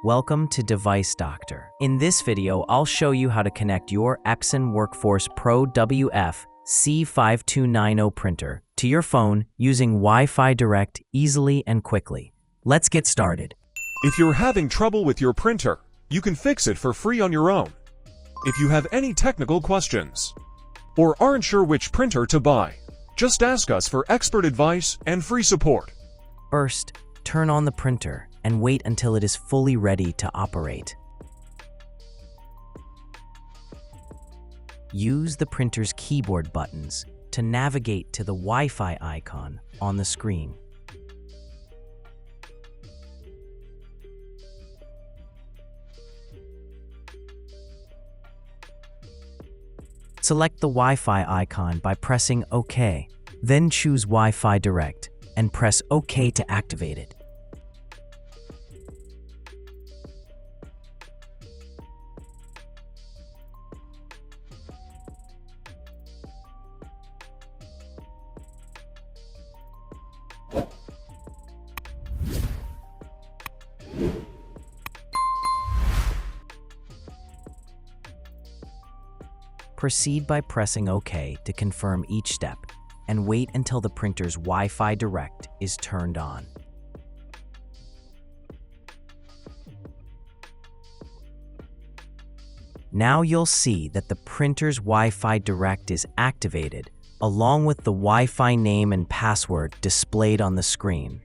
Welcome to Device Doctor. In this video, I'll show you how to connect your Epson WorkForce Pro WF-C5290 printer to your phone using Wi-Fi Direct easily and quickly. Let's get started. If you're having trouble with your printer, you can fix it for free on your own. If you have any technical questions or aren't sure which printer to buy, just ask us for expert advice and free support. First, turn on the printer and wait until it is fully ready to operate. Use the printer's keyboard buttons to navigate to the Wi-Fi icon on the screen. Select the Wi-Fi icon by pressing OK, then choose Wi-Fi Direct and press OK to activate it. Proceed by pressing OK to confirm each step, and wait until the printer's Wi-Fi Direct is turned on. Now you'll see that the printer's Wi-Fi Direct is activated, along with the Wi-Fi name and password displayed on the screen.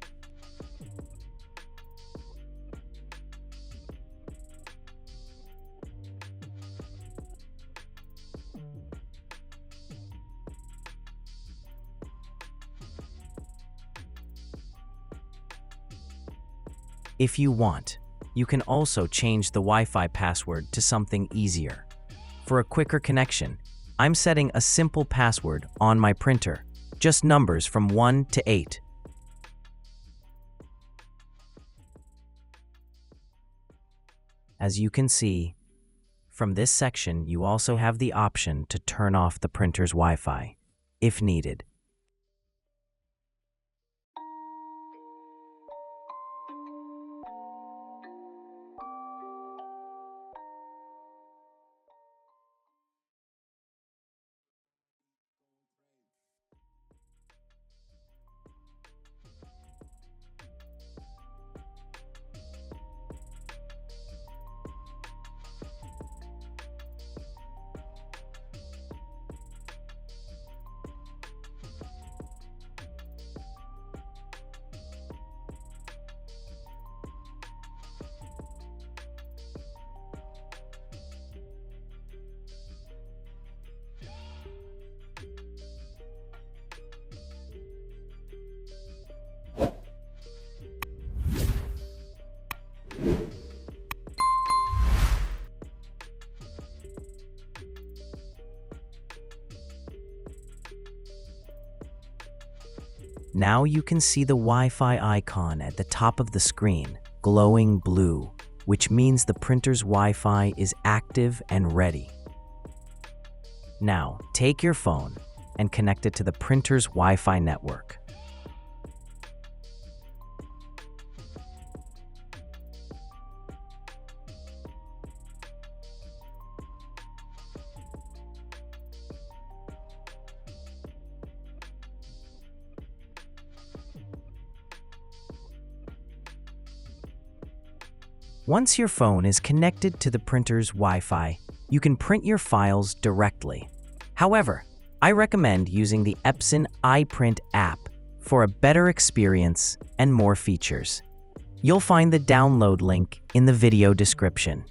If you want, you can also change the Wi-Fi password to something easier. For a quicker connection, I'm setting a simple password on my printer, just numbers from 1 to 8. As you can see, from this section you also have the option to turn off the printer's Wi-Fi, if needed. Now you can see the Wi-Fi icon at the top of the screen, glowing blue, which means the printer's Wi-Fi is active and ready. Now, take your phone and connect it to the printer's Wi-Fi network. Once your phone is connected to the printer's Wi-Fi, you can print your files directly. However, I recommend using the Epson iPrint app for a better experience and more features. You'll find the download link in the video description.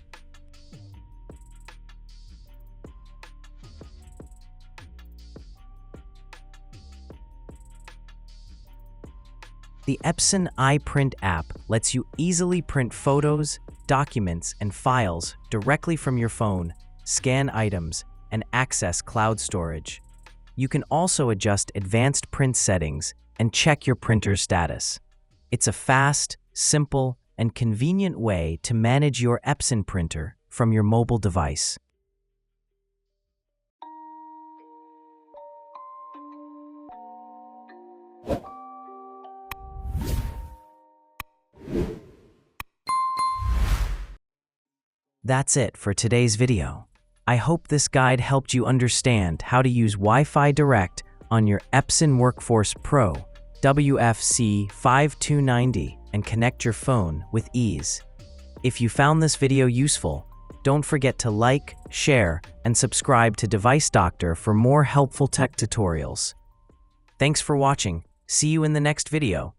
The Epson iPrint app lets you easily print photos, documents, and files directly from your phone, scan items, and access cloud storage. You can also adjust advanced print settings and check your printer's status. It's a fast, simple, and convenient way to manage your Epson printer from your mobile device. That's it for today's video. I hope this guide helped you understand how to use Wi-Fi Direct on your Epson WorkForce Pro WF-C5290 and connect your phone with ease. If you found this video useful, don't forget to like, share, and subscribe to Device Doctor for more helpful tech tutorials. Thanks for watching. See you in the next video.